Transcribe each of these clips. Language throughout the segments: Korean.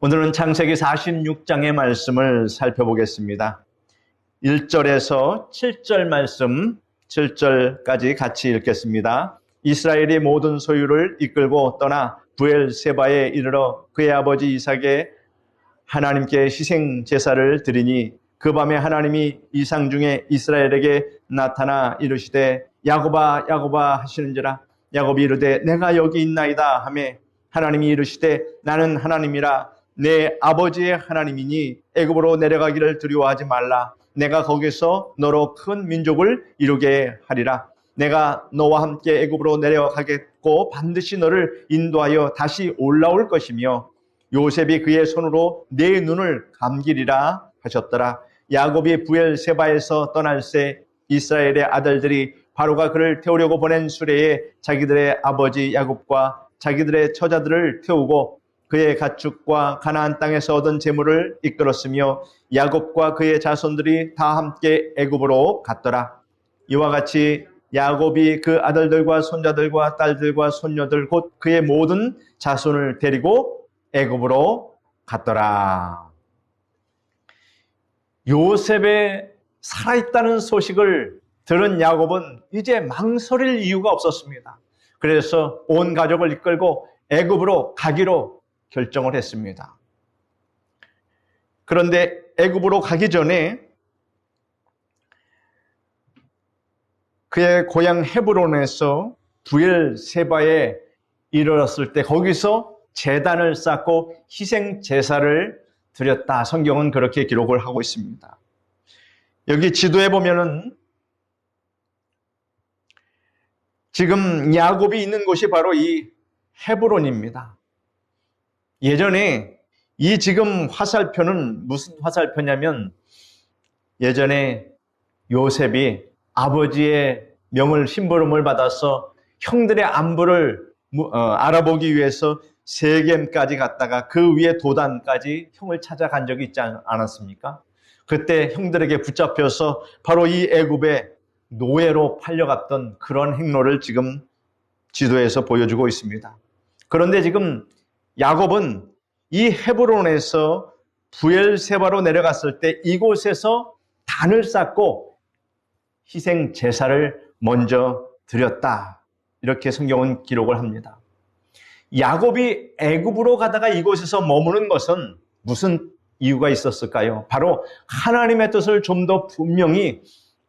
오늘은 창세기 46장의 말씀을 살펴보겠습니다. 1절에서 7절 말씀, 7절까지 같이 읽겠습니다. 이스라엘이 모든 소유를 이끌고 떠나 브엘세바에 이르러 그의 아버지 이삭의 하나님께 희생 제사를 드리니 그 밤에 하나님이 이상 중에 이스라엘에게 나타나 이르시되 야곱아 야곱아 하시는지라. 야곱이 이르되 내가 여기 있나이다 하매 하나님이 이르시되 나는 하나님이라 내 아버지의 하나님이니 애굽으로 내려가기를 두려워하지 말라. 내가 거기서 너로 큰 민족을 이루게 하리라. 내가 너와 함께 애굽으로 내려가겠고 반드시 너를 인도하여 다시 올라올 것이며 요셉이 그의 손으로 내 눈을 감기리라 하셨더라. 야곱이 브엘세바에서 떠날새 이스라엘의 아들들이 바로가 그를 태우려고 보낸 수레에 자기들의 아버지 야곱과 자기들의 처자들을 태우고 그의 가축과 가나안 땅에서 얻은 재물을 이끌었으며 야곱과 그의 자손들이 다 함께 애굽으로 갔더라. 이와 같이 야곱이 그 아들들과 손자들과 딸들과 손녀들 곧 그의 모든 자손을 데리고 애굽으로 갔더라. 요셉의 살아있다는 소식을 들은 야곱은 이제 망설일 이유가 없었습니다. 그래서 온 가족을 이끌고 애굽으로 가기로 결정을 했습니다. 그런데 애굽으로 가기 전에 그의 고향 헤브론에서 브엘세바에 이르렀을 때 거기서 제단을 쌓고 희생 제사를 드렸다. 성경은 그렇게 기록을 하고 있습니다. 여기 지도에 보면은 지금 야곱이 있는 곳이 바로 이 헤브론입니다. 예전에 이 지금 화살표는 무슨 화살표냐면 예전에 요셉이 아버지의 명을 심부름을 받아서 형들의 안부를 알아보기 위해서 세겜까지 갔다가 그 위에 도단까지 형을 찾아간 적이 있지 않았습니까? 그때 형들에게 붙잡혀서 바로 이 애굽의 노예로 팔려갔던 그런 행로를 지금 지도에서 보여주고 있습니다. 그런데 지금 야곱은 이 헤브론에서 브엘세바로 내려갔을 때 이곳에서 단을 쌓고 희생 제사를 먼저 드렸다. 이렇게 성경은 기록을 합니다. 야곱이 애굽으로 가다가 이곳에서 머무는 것은 무슨 이유가 있었을까요? 바로 하나님의 뜻을 좀 더 분명히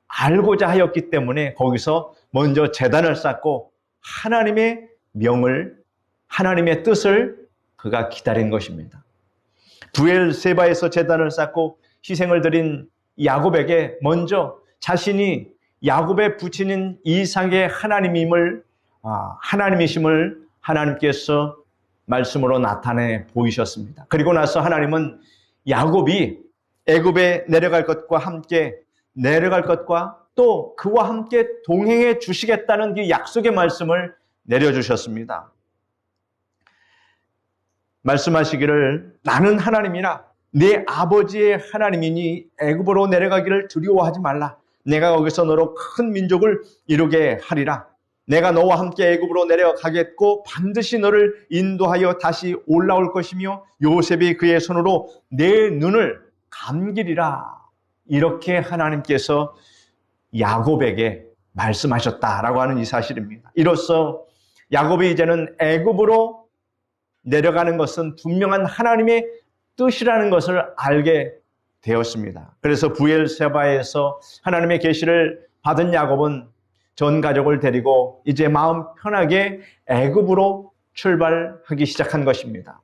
알고자 하였기 때문에 거기서 먼저 제단을 쌓고 하나님의 명을, 하나님의 뜻을 그가 기다린 것입니다. 브엘세바에서 제단을 쌓고 희생을 드린 야곱에게 먼저 자신이 야곱의 부친인 이삭의 하나님이심을 하나님께서 말씀으로 나타내 보이셨습니다. 그리고 나서 하나님은 야곱이 애굽에 내려갈 것과 함께 내려갈 것과 또 그와 함께 동행해 주시겠다는 그 약속의 말씀을 내려주셨습니다. 말씀하시기를 나는 하나님이라 네 아버지의 하나님이니 애굽으로 내려가기를 두려워하지 말라. 내가 거기서 너로 큰 민족을 이루게 하리라. 내가 너와 함께 애굽으로 내려가겠고 반드시 너를 인도하여 다시 올라올 것이며 요셉이 그의 손으로 내 눈을 감기리라. 이렇게 하나님께서 야곱에게 말씀하셨다라고 하는 이 사실입니다. 이로써 야곱이 이제는 애굽으로 내려가는 것은 분명한 하나님의 뜻이라는 것을 알게 되었습니다. 그래서 브엘세바에서 하나님의 계시를 받은 야곱은 전 가족을 데리고 이제 마음 편하게 애굽으로 출발하기 시작한 것입니다.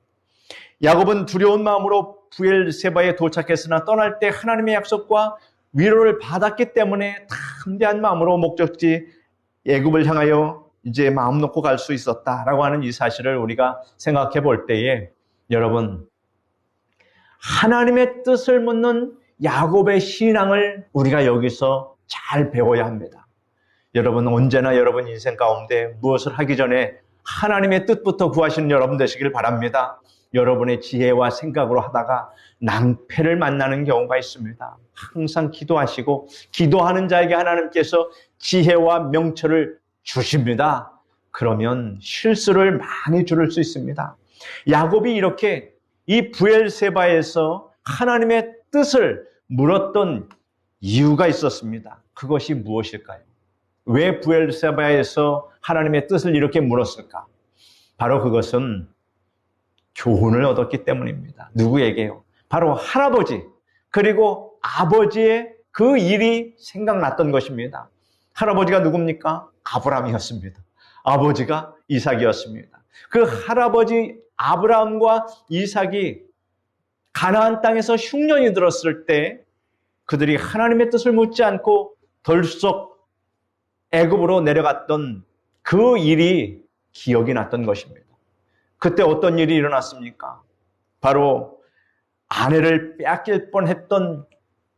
야곱은 두려운 마음으로 브엘세바에 도착했으나 떠날 때 하나님의 약속과 위로를 받았기 때문에 담대한 마음으로 목적지 애굽을 향하여 이제 마음 놓고 갈 수 있었다라고 하는 이 사실을 우리가 생각해 볼 때에 여러분 하나님의 뜻을 묻는 야곱의 신앙을 우리가 여기서 잘 배워야 합니다. 여러분 언제나 여러분 인생 가운데 무엇을 하기 전에 하나님의 뜻부터 구하시는 여러분 되시길 바랍니다. 여러분의 지혜와 생각으로 하다가 낭패를 만나는 경우가 있습니다. 항상 기도하시고 기도하는 자에게 하나님께서 지혜와 명철을 주십니다. 그러면 실수를 많이 줄일 수 있습니다. 야곱이 이렇게 이 브엘세바에서 하나님의 뜻을 물었던 이유가 있었습니다. 그것이 무엇일까요? 왜 브엘세바에서 하나님의 뜻을 이렇게 물었을까? 바로 그것은 교훈을 얻었기 때문입니다. 누구에게요? 바로 할아버지 그리고 아버지의 그 일이 생각났던 것입니다. 할아버지가 누굽니까? 아브라함이었습니다. 아버지가 이삭이었습니다. 그 할아버지 아브라함과 이삭이 가나안 땅에서 흉년이 들었을 때 그들이 하나님의 뜻을 묻지 않고 덜썩 애굽으로 내려갔던 그 일이 기억이 났던 것입니다. 그때 어떤 일이 일어났습니까? 바로 아내를 빼앗길 뻔했던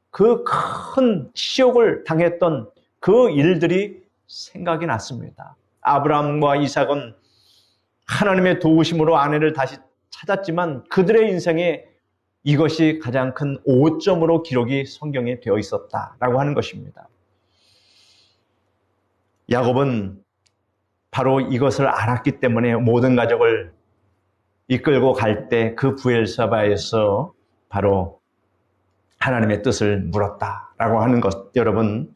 그 큰 치욕을 당했던 그 일들이 생각이 났습니다. 아브라함과 이삭은 하나님의 도우심으로 아내를 다시 찾았지만 그들의 인생에 이것이 가장 큰 오점으로 기록이 성경에 되어 있었다라고 하는 것입니다. 야곱은 바로 이것을 알았기 때문에 모든 가족을 이끌고 갈 때 그 브엘사바에서 바로 하나님의 뜻을 물었다라고 하는 것. 여러분,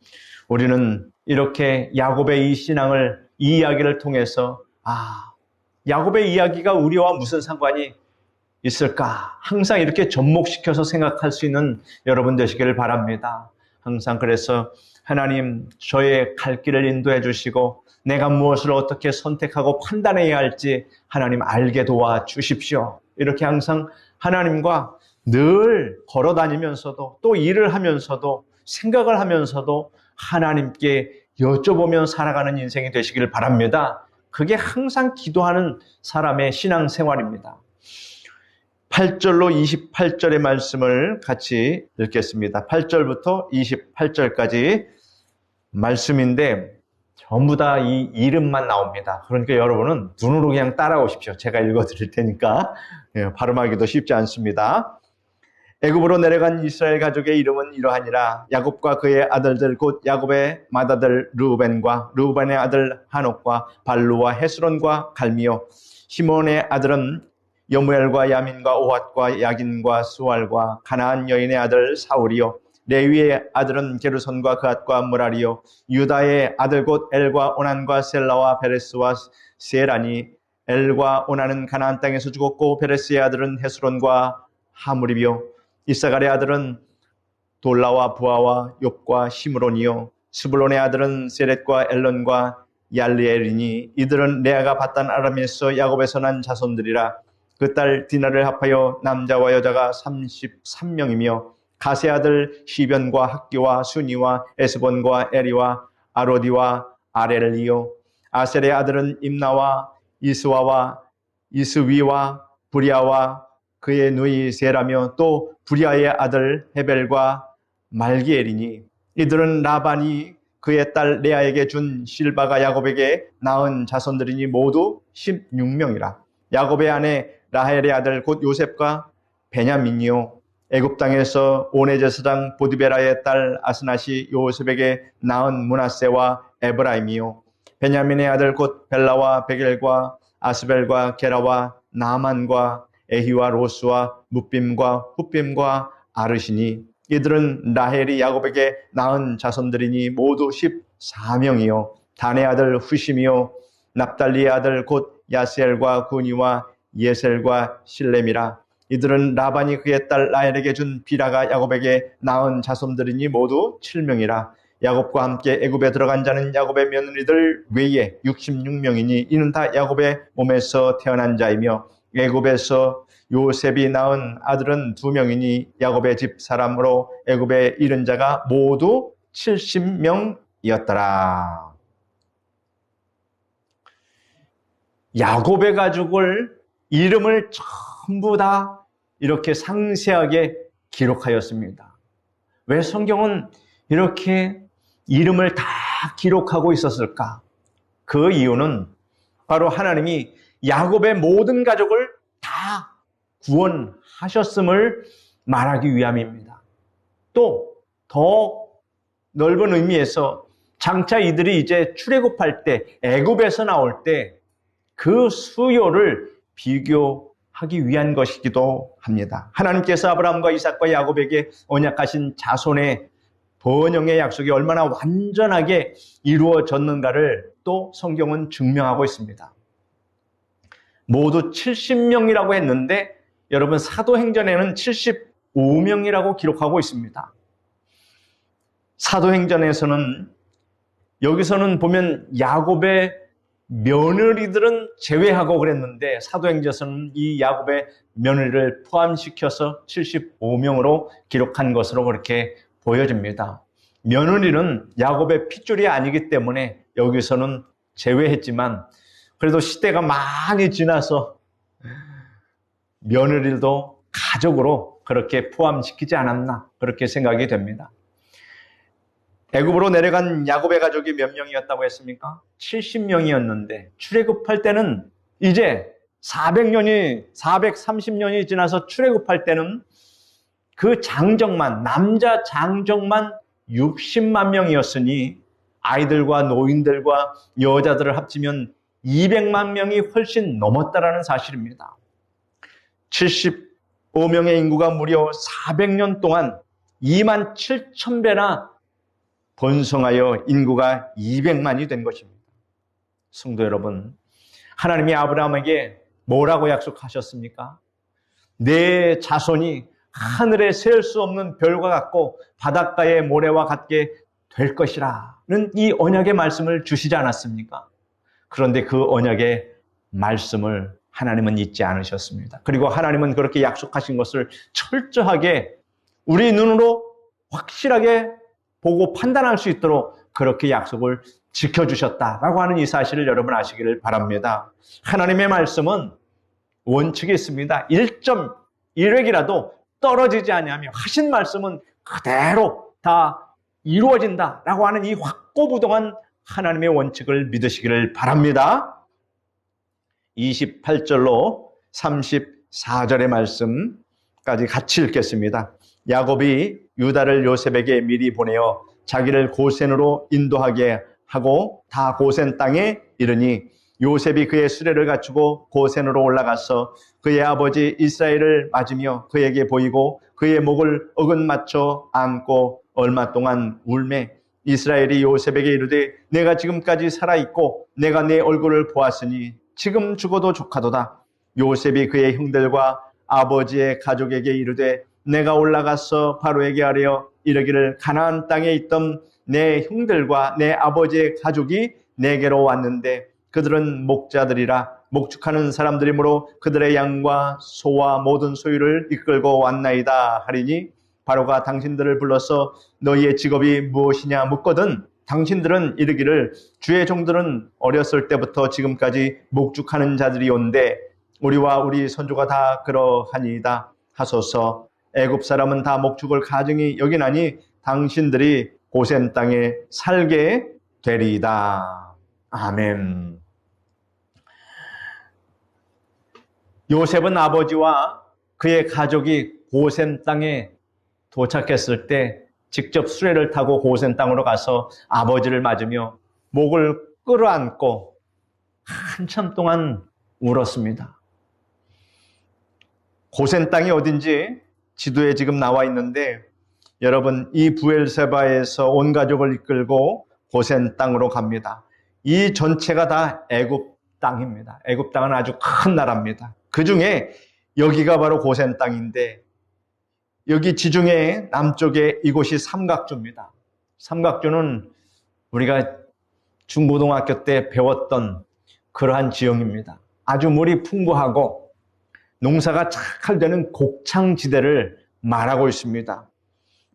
우리는 이렇게 야곱의 이 신앙을, 이 이야기를 통해서 야곱의 이야기가 우리와 무슨 상관이 있을까? 항상 이렇게 접목시켜서 생각할 수 있는 여러분 되시기를 바랍니다. 항상 그래서 하나님, 저의 갈 길을 인도해 주시고 내가 무엇을 어떻게 선택하고 판단해야 할지 하나님 알게 도와 주십시오. 이렇게 항상 하나님과 늘 걸어 다니면서도 또 일을 하면서도 생각을 하면서도 하나님께 여쭤보며 살아가는 인생이 되시기를 바랍니다. 그게 항상 기도하는 사람의 신앙생활입니다. 8절로 28절의 말씀을 같이 읽겠습니다. 8절부터 28절까지 말씀인데 전부 다 이 이름만 나옵니다. 그러니까 여러분은 눈으로 그냥 따라오십시오. 제가 읽어드릴 테니까 발음하기도 쉽지 않습니다. 애굽으로 내려간 이스라엘 가족의 이름은 이러하니라. 야곱과 그의 아들들 곧 야곱의 맏아들 르우벤과 르우벤의 아들 하녹과 발루와 헤스론과 갈미요. 시몬의 아들은 여무엘과 야민과 오핫과 야긴과 수알과 가나안 여인의 아들 사울이요. 레위의 아들은 게르손과 그앗과 무라리요. 유다의 아들 곧 엘과 오난과 셀라와 베레스와 세라니. 엘과 오난은 가나안 땅에서 죽었고 베레스의 아들은 헤스론과 하무리비요. 이사갈의 아들은 돌라와 부아와 욥과 시므론이요. 스불론의 아들은 세렛과 엘론과 얄리엘이니. 이들은 레아가 바단 아람에서 야곱에서 난 자손들이라. 그 딸 디나를 합하여 남자와 여자가 33명이며 가세 아들 시변과 학기와 수니와 에스본과 에리와 아로디와 아렐리요. 아셀의 아들은 임나와 이스와와 이스위와 부리아와 그의 누이 세라며 또 부리아의 아들 헤벨과 말기엘이니. 이들은 라반이 그의 딸 레아에게 준 실바가 야곱에게 낳은 자손들이니 모두 16명이라. 야곱의 아내 라헬의 아들 곧 요셉과 베냐민이요. 애굽 땅에서 오네 제사장 보디베라의 딸 아스낫이 요셉에게 낳은 므낫세와 에브라임이요. 베냐민의 아들 곧 벨라와 베겔과 아스벨과 게라와 나만과 에히와 로스와 뭇빔과 훗빔과 아르시니. 이들은 라헬이 야곱에게 낳은 자손들이니 모두 14명이요. 단의 아들 후심이요. 납달리의 아들 곧 야스엘과 구니와 예셀과 실렘이라. 이들은 라반이 그의 딸 라헬에게 준 비라가 야곱에게 낳은 자손들이니 모두 7명이라. 야곱과 함께 애굽에 들어간 자는 야곱의 며느리들 외에 66명이니 이는 다 야곱의 몸에서 태어난 자이며 애굽에서 요셉이 낳은 아들은 2명이니 야곱의 집 사람으로 애굽에 이른 자가 모두 70명이었더라. 야곱의 가족을 이름을 전부 다 이렇게 상세하게 기록하였습니다. 왜 성경은 이렇게 이름을 다 기록하고 있었을까? 그 이유는 바로 하나님이 야곱의 모든 가족을 다 구원하셨음을 말하기 위함입니다. 또 더 넓은 의미에서 장차 이들이 이제 출애굽할 때 애굽에서 나올 때 그 수요를 비교하기 위한 것이기도 합니다. 하나님께서 아브라함과 이삭과 야곱에게 언약하신 자손의 번영의 약속이 얼마나 완전하게 이루어졌는가를 또 성경은 증명하고 있습니다. 모두 70명이라고 했는데 여러분 사도행전에는 75명이라고 기록하고 있습니다. 사도행전에서는 여기서는 보면 야곱의 며느리들은 제외하고 그랬는데 사도행전에서는 이 야곱의 며느리를 포함시켜서 75명으로 기록한 것으로 그렇게 보여집니다. 며느리는 야곱의 핏줄이 아니기 때문에 여기서는 제외했지만 그래도 시대가 많이 지나서 며느리도 가족으로 그렇게 포함시키지 않았나 그렇게 생각이 됩니다. 애굽으로 내려간 야곱의 가족이 몇 명이었다고 했습니까? 70명이었는데 출애굽할 때는 이제 430년이 지나서 출애굽할 때는 그 장정만 남자 장정만 60만 명이었으니 아이들과 노인들과 여자들을 합치면 200만 명이 훨씬 넘었다라는 사실입니다. 75명의 인구가 무려 400년 동안 2만 7천 배나 번성하여 인구가 200만이 된 것입니다. 성도 여러분, 하나님이 아브라함에게 뭐라고 약속하셨습니까? 내 자손이 하늘에 셀 수 없는 별과 같고 바닷가의 모래와 같게 될 것이라는 이 언약의 말씀을 주시지 않았습니까? 그런데 그 언약의 말씀을 하나님은 잊지 않으셨습니다. 그리고 하나님은 그렇게 약속하신 것을 철저하게 우리 눈으로 확실하게 보고 판단할 수 있도록 그렇게 약속을 지켜주셨다라고 하는 이 사실을 여러분 아시기를 바랍니다. 하나님의 말씀은 원칙이 있습니다. 1.1획이라도 떨어지지 아니하며 하신 말씀은 그대로 다 이루어진다라고 하는 이 확고부동한 하나님의 원칙을 믿으시기를 바랍니다. 28절로 34절의 말씀까지 같이 읽겠습니다. 야곱이 유다를 요셉에게 미리 보내어 자기를 고센으로 인도하게 하고 다 고센 땅에 이르니 요셉이 그의 수레를 갖추고 고센으로 올라가서 그의 아버지 이스라엘을 맞으며 그에게 보이고 그의 목을 어긋맞춰 안고 얼마 동안 울매 이스라엘이 요셉에게 이르되 내가 지금까지 살아있고 내가 내 얼굴을 보았으니 지금 죽어도 족하도다. 요셉이 그의 형들과 아버지의 가족에게 이르되 내가 올라가서 바로에게 하려 이르기를 가나안 땅에 있던 내 형들과 내 아버지의 가족이 내게로 왔는데 그들은 목자들이라 목축하는 사람들이므로 그들의 양과 소와 모든 소유를 이끌고 왔나이다 하리니 바로가 당신들을 불러서 너희의 직업이 무엇이냐 묻거든 당신들은 이르기를 주의 종들은 어렸을 때부터 지금까지 목축하는 자들이 온데 우리와 우리 손주가 다 그러하니이다 하소서. 애굽 사람은 다 목축을 가증히 여기나니 당신들이 고센 땅에 살게 되리이다. 아멘. 요셉은 아버지와 그의 가족이 고센 땅에 도착했을 때 직접 수레를 타고 고센 땅으로 가서 아버지를 맞으며 목을 끌어안고 한참 동안 울었습니다. 고센 땅이 어딘지 지도에 지금 나와 있는데 여러분 이 부엘세바에서 온 가족을 이끌고 고센 땅으로 갑니다. 이 전체가 다 애굽 땅입니다. 애굽 땅은 아주 큰 나라입니다. 그 중에 여기가 바로 고센 땅인데 여기 지중해 남쪽에 이곳이 삼각주입니다. 삼각주는 우리가 중고등학교 때 배웠던 그러한 지형입니다. 아주 물이 풍부하고 농사가 잘 되는 곡창지대를 말하고 있습니다.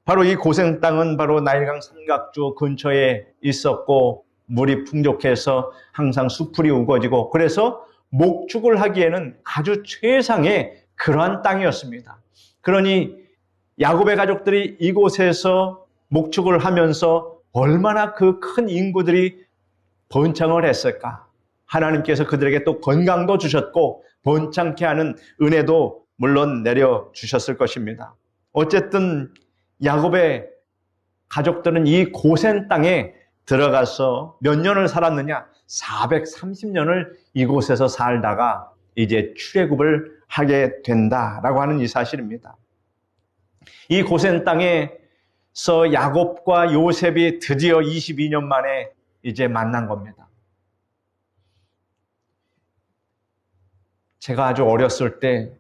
바로 이 고센 땅은 바로 나일강 삼각주 근처에 있었고 물이 풍족해서 항상 수풀이 우거지고 그래서 목축을 하기에는 아주 최상의 그러한 땅이었습니다. 그러니 야곱의 가족들이 이곳에서 목축을 하면서 얼마나 그 큰 인구들이 번창을 했을까. 하나님께서 그들에게 또 건강도 주셨고 번창케 하는 은혜도 물론 내려주셨을 것입니다. 어쨌든 야곱의 가족들은 이 고센 땅에 들어가서 몇 년을 살았느냐? 430년을 이곳에서 살다가 이제 출애굽을 하게 된다라고 하는 이 사실입니다. 이 고센 땅에서 야곱과 요셉이 드디어 22년 만에 이제 만난 겁니다. 제가 아주 어렸을 때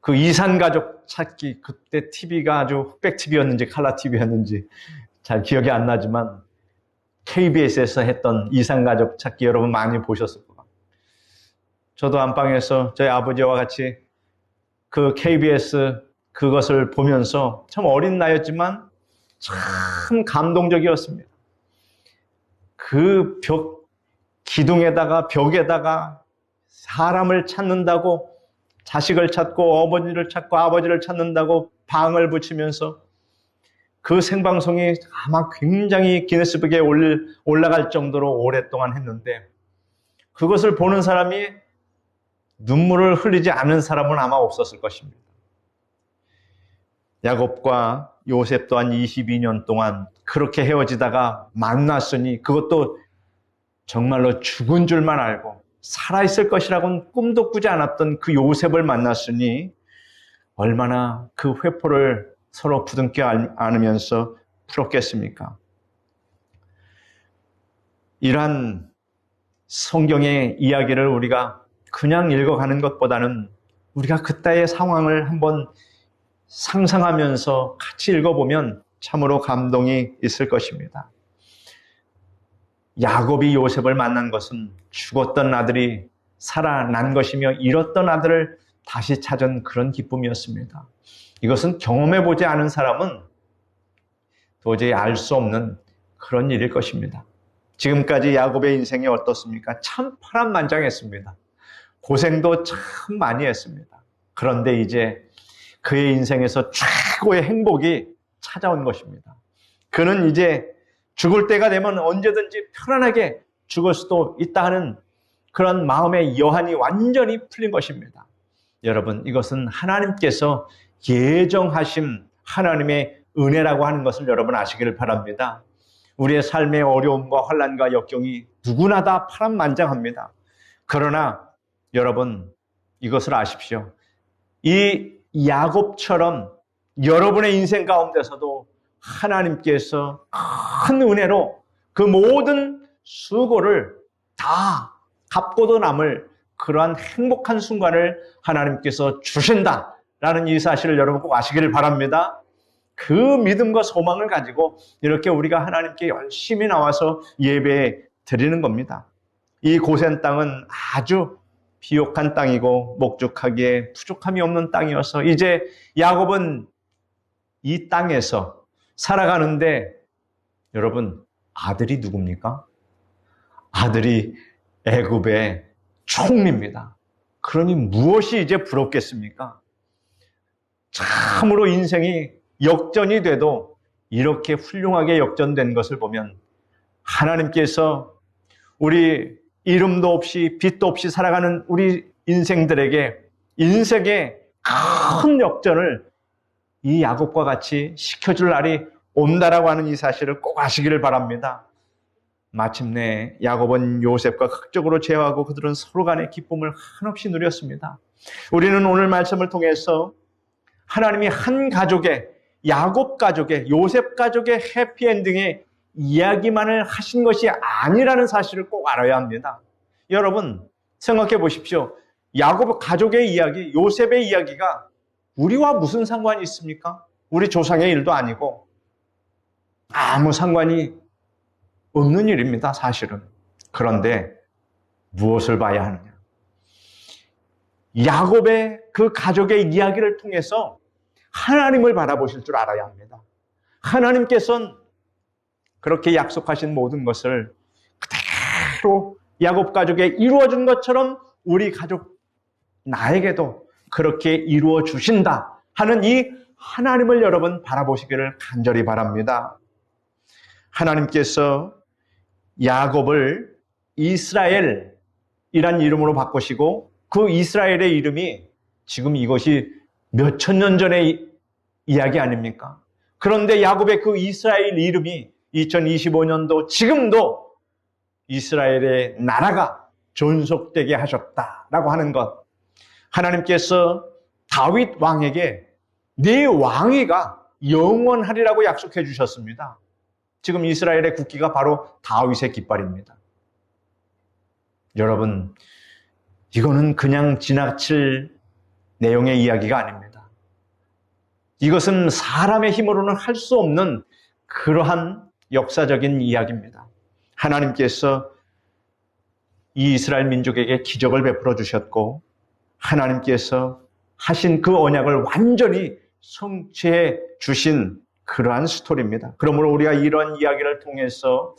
그 이산가족 찾기, 그때 TV가 아주 흑백 TV였는지 칼라 TV였는지 잘 기억이 안 나지만 KBS에서 했던 이산가족 찾기 여러분 많이 보셨을 거예요. 저도 안방에서 저희 아버지와 같이 그 KBS 그것을 보면서 참 어린 나이였지만 참 감동적이었습니다. 그 기둥에다가 벽에다가 사람을 찾는다고 자식을 찾고 어머니를 찾고 아버지를 찾는다고 방을 붙이면서 그 생방송이 아마 굉장히 기네스북에 올라갈 정도로 오랫동안 했는데 그것을 보는 사람이 눈물을 흘리지 않은 사람은 아마 없었을 것입니다. 야곱과 요셉 또한 22년 동안 그렇게 헤어지다가 만났으니 그것도 정말로 죽은 줄만 알고 살아있을 것이라고는 꿈도 꾸지 않았던 그 요셉을 만났으니 얼마나 그 회포를 서로 부둥켜 안으면서 풀었겠습니까? 이러한 성경의 이야기를 우리가 그냥 읽어가는 것보다는 우리가 그때의 상황을 한번 상상하면서 같이 읽어보면 참으로 감동이 있을 것입니다. 야곱이 요셉을 만난 것은 죽었던 아들이 살아난 것이며 잃었던 아들을 다시 찾은 그런 기쁨이었습니다. 이것은 경험해보지 않은 사람은 도저히 알 수 없는 그런 일일 것입니다. 지금까지 야곱의 인생이 어떻습니까? 참 파란만장했습니다. 고생도 참 많이 했습니다. 그런데 이제 그의 인생에서 최고의 행복이 찾아온 것입니다. 그는 이제 죽을 때가 되면 언제든지 편안하게 죽을 수도 있다 하는 그런 마음의 여한이 완전히 풀린 것입니다. 여러분, 이것은 하나님께서 예정하신 하나님의 은혜라고 하는 것을 여러분 아시기를 바랍니다. 우리의 삶의 어려움과 환난과 역경이 누구나 다 파란만장합니다. 그러나 여러분 이것을 아십시오. 이 야곱처럼 여러분의 인생 가운데서도 하나님께서 큰 은혜로 그 모든 수고를 다 갚고도 남을 그러한 행복한 순간을 하나님께서 주신다라는 이 사실을 여러분 꼭 아시기를 바랍니다. 그 믿음과 소망을 가지고 이렇게 우리가 하나님께 열심히 나와서 예배 드리는 겁니다. 이 고센 땅은 아주 비옥한 땅이고 목축하기에 부족함이 없는 땅이어서 이제 야곱은 이 땅에서 살아가는데 여러분 아들이 누굽니까? 아들이 애굽의 총리입니다. 그러니 무엇이 이제 부럽겠습니까? 참으로 인생이 역전이 돼도 이렇게 훌륭하게 역전된 것을 보면 하나님께서 우리 이름도 없이 빛도 없이 살아가는 우리 인생들에게 인생의 큰 역전을 이 야곱과 같이 시켜줄 날이 온다라고 하는 이 사실을 꼭 아시기를 바랍니다. 마침내 야곱은 요셉과 극적으로 재회하고 그들은 서로 간의 기쁨을 한없이 누렸습니다. 우리는 오늘 말씀을 통해서 하나님이 한 가족의 야곱 가족의 요셉 가족의 해피엔딩의 이야기만을 하신 것이 아니라는 사실을 꼭 알아야 합니다. 여러분 생각해 보십시오. 야곱 가족의 이야기, 요셉의 이야기가 우리와 무슨 상관이 있습니까? 우리 조상의 일도 아니고 아무 상관이 없는 일입니다, 사실은. 그런데 무엇을 봐야 하느냐? 야곱의 그 가족의 이야기를 통해서 하나님을 바라보실 줄 알아야 합니다. 하나님께서는 그렇게 약속하신 모든 것을 그대로 야곱 가족에 이루어준 것처럼 우리 가족 나에게도 그렇게 이루어 주신다 하는 이 하나님을 여러분 바라보시기를 간절히 바랍니다. 하나님께서 야곱을 이스라엘이란 이름으로 바꾸시고 그 이스라엘의 이름이 지금 이것이 몇천 년 전의 이야기 아닙니까? 그런데 야곱의 그 이스라엘 이름이 2025년도 지금도 이스라엘의 나라가 존속되게 하셨다라고 하는 것. 하나님께서 다윗 왕에게 네 왕위가 영원하리라고 약속해 주셨습니다. 지금 이스라엘의 국기가 바로 다윗의 깃발입니다. 여러분, 이거는 그냥 지나칠 내용의 이야기가 아닙니다. 이것은 사람의 힘으로는 할 수 없는 그러한 역사적인 이야기입니다. 하나님께서 이 이스라엘 민족에게 기적을 베풀어 주셨고 하나님께서 하신 그 언약을 완전히 성취해 주신 그러한 스토리입니다. 그러므로 우리가 이런 이야기를 통해서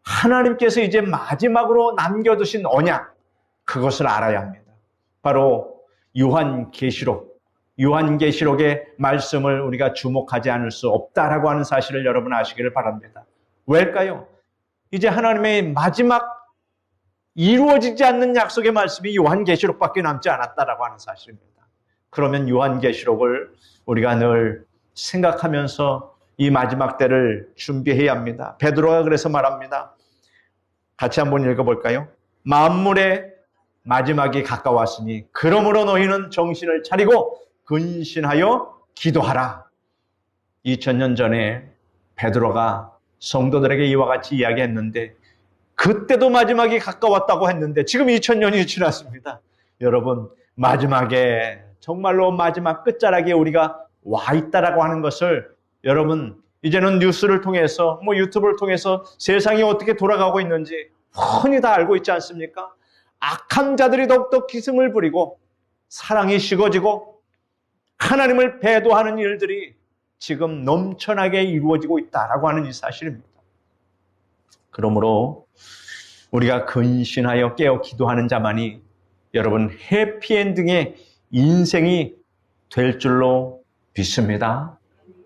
하나님께서 이제 마지막으로 남겨두신 언약, 그것을 알아야 합니다. 바로 요한계시록의 말씀을 우리가 주목하지 않을 수 없다라고 하는 사실을 여러분 아시기를 바랍니다. 왜일까요? 이제 하나님의 마지막 이루어지지 않는 약속의 말씀이 요한계시록밖에 남지 않았다라고 하는 사실입니다. 그러면 요한계시록을 우리가 늘 생각하면서 이 마지막 때를 준비해야 합니다. 베드로가 그래서 말합니다. 같이 한번 읽어볼까요? 만물의 마지막이 가까웠으니 그러므로 너희는 정신을 차리고 근신하여 기도하라. 2000년 전에 베드로가 성도들에게 이와 같이 이야기했는데 그때도 마지막이 가까웠다고 했는데 지금 2000년이 지났습니다. 여러분, 마지막에 정말로 마지막 끝자락에 우리가 와 있다라고 하는 것을 여러분 이제는 뉴스를 통해서 유튜브를 통해서 세상이 어떻게 돌아가고 있는지 훤히 다 알고 있지 않습니까? 악한 자들이 더욱더 기승을 부리고 사랑이 식어지고 하나님을 배도하는 일들이 지금 넘쳐나게 이루어지고 있다라고 하는 이 사실입니다. 그러므로 우리가 근신하여 깨어 기도하는 자만이 여러분 해피엔딩의 인생이 될 줄로 믿습니다.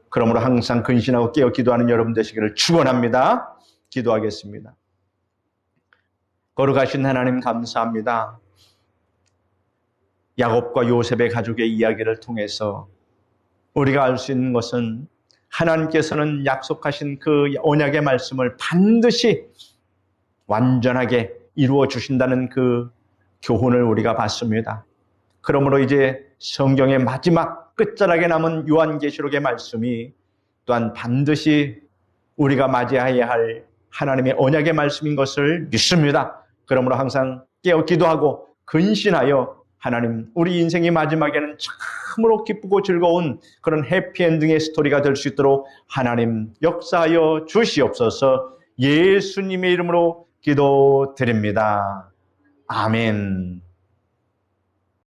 그러므로 항상 근신하고 깨어 기도하는 여러분 되시기를 축원합니다. 기도하겠습니다. 거룩하신 하나님 감사합니다. 야곱과 요셉의 가족의 이야기를 통해서 우리가 알 수 있는 것은 하나님께서는 약속하신 그 언약의 말씀을 반드시 완전하게 이루어 주신다는 그 교훈을 우리가 봤습니다. 그러므로 이제 성경의 마지막 끝자락에 남은 요한계시록의 말씀이 또한 반드시 우리가 맞이해야 할 하나님의 언약의 말씀인 것을 믿습니다. 그러므로 항상 깨어 기도하고 근신하여 하나님, 우리 인생의 마지막에는 참으로 기쁘고 즐거운 그런 해피엔딩의 스토리가 될 수 있도록 하나님 역사하여 주시옵소서. 예수님의 이름으로 기도드립니다. 아멘.